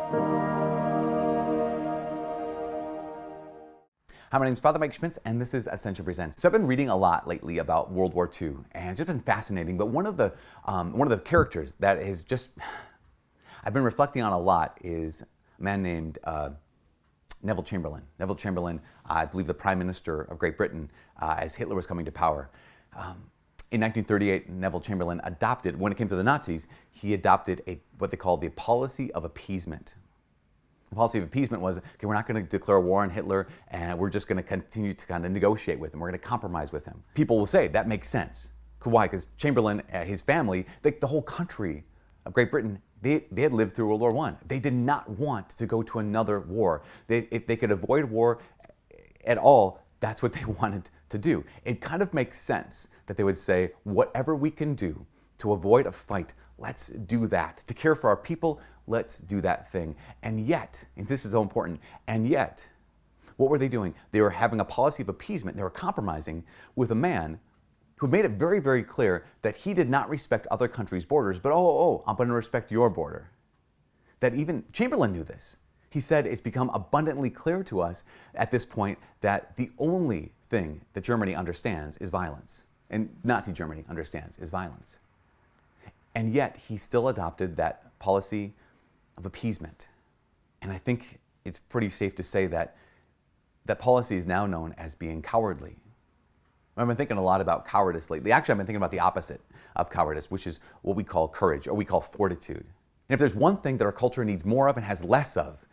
Hi, my name is Father Mike Schmitz, and this is Ascension Presents. So I've been reading a lot lately about World War II, and it's just been fascinating. But one of the characters that is just I've been reflecting on a lot is a man named Neville Chamberlain. Neville Chamberlain, I believe the Prime Minister of Great Britain as Hitler was coming to power. In 1938, Neville Chamberlain adopted, when it came to the Nazis, he adopted what they called the policy of appeasement. The policy of appeasement was, okay, we're not going to declare war on Hitler, and we're just going to continue to kind of negotiate with him. We're going to compromise with him. People will say that makes sense. Why? Because Chamberlain, his family, the whole country of Great Britain, they had lived through World War I. They did not want to go to another war. If they could avoid war at all, that's what they wanted to do. It kind of makes sense that they would say, whatever we can do to avoid a fight, let's do that. To care for our people, let's do that thing. And yet, and this is so important, and yet, what were they doing? They were having a policy of appeasement. They were compromising with a man who made it very, very clear that he did not respect other countries' borders, but I'm going to respect your border. That even Chamberlain knew this. He said it's become abundantly clear to us at this point that the only thing that Germany understands is violence, and Nazi Germany understands is violence. And yet, he still adopted that policy of appeasement. And I think it's pretty safe to say that that policy is now known as being cowardly. I've been thinking a lot about cowardice lately. Actually, I've been thinking about the opposite of cowardice, which is what we call courage, or we call fortitude. And if there's one thing that our culture needs more of and has less of,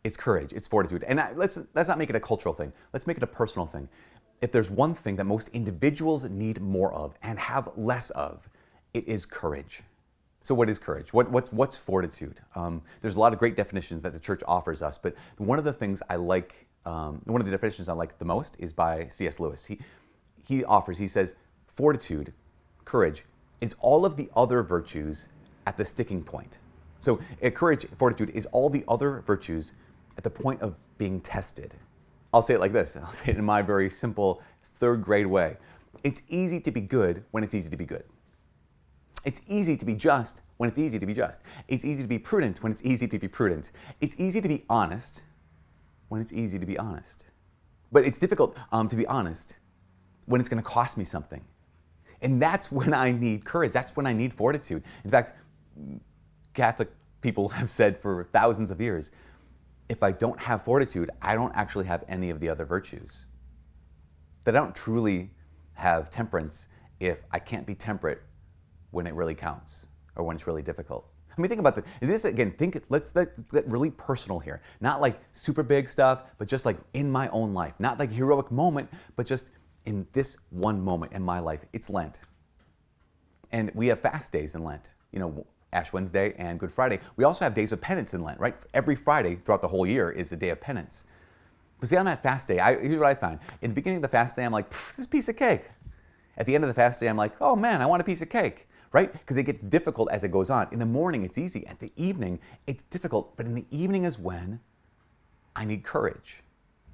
it's courage, it's fortitude. And let's not make it a cultural thing. Let's make it a personal thing. If there's one thing that most individuals need more of and have less of, it is courage. So what is courage? What's fortitude? There's a lot of great definitions that the church offers us, but one of the things I like, one of the definitions I like the most is by C.S. Lewis. He says, fortitude, courage, is all of the other virtues at the sticking point. So courage, fortitude, is all the other virtues at the point of being tested. I'll say it like this. I'll say it in my very simple third grade way. It's easy to be good when it's easy to be good. It's easy to be just when it's easy to be just. It's easy to be prudent when it's easy to be prudent. It's easy to be honest when it's easy to be honest. But it's difficult to be honest when it's going to cost me something. And that's when I need courage. That's when I need fortitude. In fact, Catholic people have said for thousands of years, if I don't have fortitude, I don't actually have any of the other virtues. That I don't truly have temperance if I can't be temperate when it really counts or when it's really difficult. I mean, think about this again. Let's get really personal here. Not like super big stuff, but just like in my own life. Not like heroic moment, but just in this one moment in my life. It's Lent. And we have fast days in Lent. You know, Ash Wednesday and Good Friday. We also have days of penance in Lent, right? Every Friday throughout the whole year is a day of penance. But see, on that fast day, here's what I find. In the beginning of the fast day, I'm like, this is a piece of cake. At the end of the fast day, I'm like, oh man, I want a piece of cake, right? Because it gets difficult as it goes on. In the morning, it's easy. At the evening, it's difficult. But in the evening is when I need courage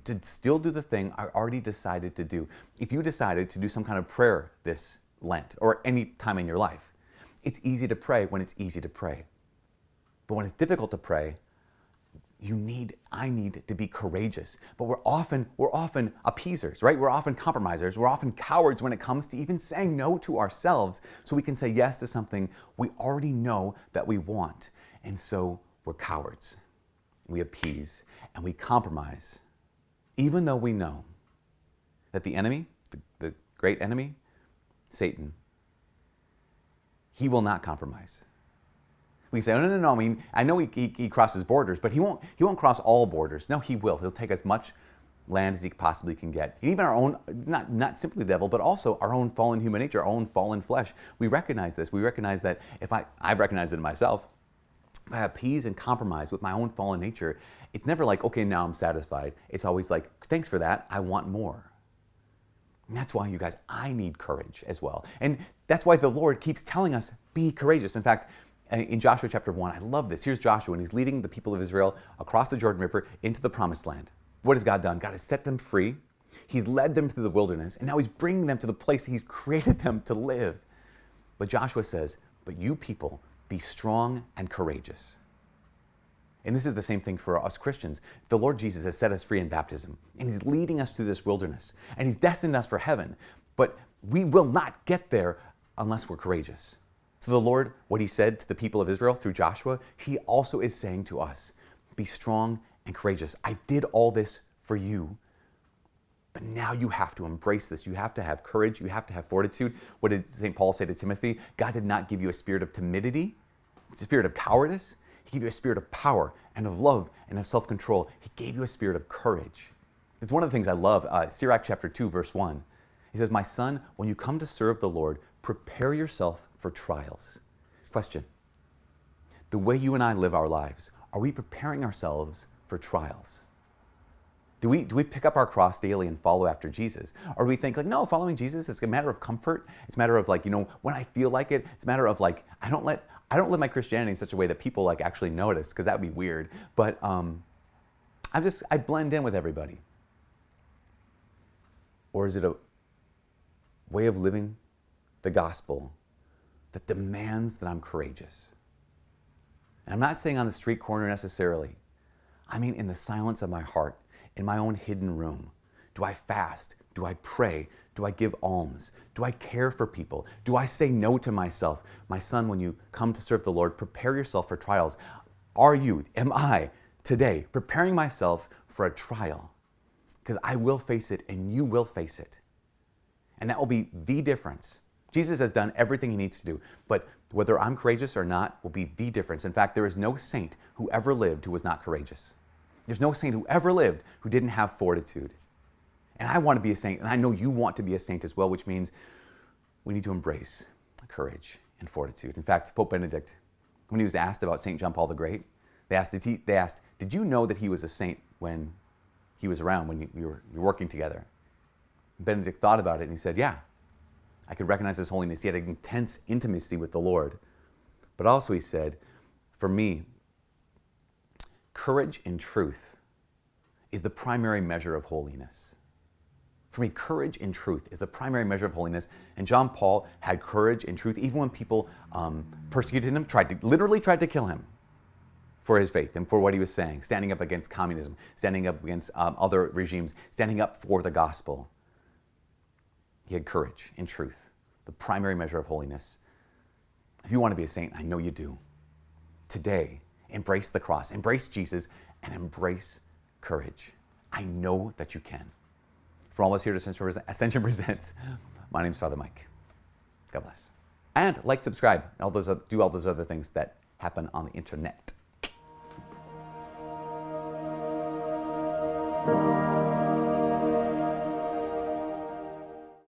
to still do the thing I already decided to do. If you decided to do some kind of prayer this Lent or any time in your life, it's easy to pray when it's easy to pray. But when it's difficult to pray, I need to be courageous. But we're often appeasers, right? We're often compromisers. We're often cowards when it comes to even saying no to ourselves so we can say yes to something we already know that we want. And so we're cowards. We appease and we compromise, even though we know that the enemy, the great enemy, Satan, he will not compromise. We say, no. I mean, I know he crosses borders, but he won't cross all borders. No, he will. He'll take as much land as he possibly can get. Even our own, not simply the devil, but also our own fallen human nature, our own fallen flesh. We recognize this. We recognize that I've recognized it in myself. If I appease and compromise with my own fallen nature, it's never like, okay, now I'm satisfied. It's always like, thanks for that. I want more. And that's why, you guys, I need courage as well. And that's why the Lord keeps telling us, be courageous. In fact, in Joshua chapter 1, I love this. Here's Joshua, and he's leading the people of Israel across the Jordan River into the promised land. What has God done? God has set them free. He's led them through the wilderness, and now he's bringing them to the place he's created them to live. But Joshua says, but you people, be strong and courageous. And this is the same thing for us Christians. The Lord Jesus has set us free in baptism, and he's leading us through this wilderness, and he's destined us for heaven. But we will not get there unless we're courageous. So the Lord, what he said to the people of Israel through Joshua, he also is saying to us, be strong and courageous. I did all this for you, but now you have to embrace this. You have to have courage. You have to have fortitude. What did St. Paul say to Timothy? God did not give you a spirit of timidity, a spirit of cowardice. He gave you a spirit of power and of love and of self-control. He gave you a spirit of courage. It's one of the things I love. Sirach chapter 2, verse 1. He says, my son, when you come to serve the Lord, prepare yourself for trials. Question. The way you and I live our lives, are we preparing ourselves for trials? Do we pick up our cross daily and follow after Jesus? Or do we think like, no, following Jesus is a matter of comfort. It's a matter of like, when I feel like it. It's a matter of like, I don't live my Christianity in such a way that people like actually notice, because that would be weird. But I blend in with everybody. Or is it a way of living the gospel that demands that I'm courageous? And I'm not saying on the street corner necessarily. I mean in the silence of my heart, in my own hidden room. Do I fast? Do I pray? Do I give alms? Do I care for people? Do I say no to myself? My son, when you come to serve the Lord, prepare yourself for trials. Am I today preparing myself for a trial? Because I will face it and you will face it. And that will be the difference. Jesus has done everything he needs to do, but whether I'm courageous or not will be the difference. In fact, there is no saint who ever lived who was not courageous. There's no saint who ever lived who didn't have fortitude. And I want to be a saint, and I know you want to be a saint as well, which means we need to embrace courage and fortitude. In fact, Pope Benedict, when he was asked about St. John Paul the Great, they asked, did you know that he was a saint when he was around, when you were working together? Benedict thought about it, and he said, yeah, I could recognize his holiness. He had an intense intimacy with the Lord. But also he said, for me, courage and truth is the primary measure of holiness. For me, courage and truth is the primary measure of holiness. And John Paul had courage and truth, even when people persecuted him, literally tried to kill him for his faith and for what he was saying, standing up against communism, standing up against other regimes, standing up for the gospel. He had courage and truth, the primary measure of holiness. If you want to be a saint, I know you do. Today, embrace the cross, embrace Jesus, and embrace courage. I know that you can. For all of us here at Ascension Presents, my name's Father Mike. God bless. And like, subscribe, do all those other things that happen on the internet.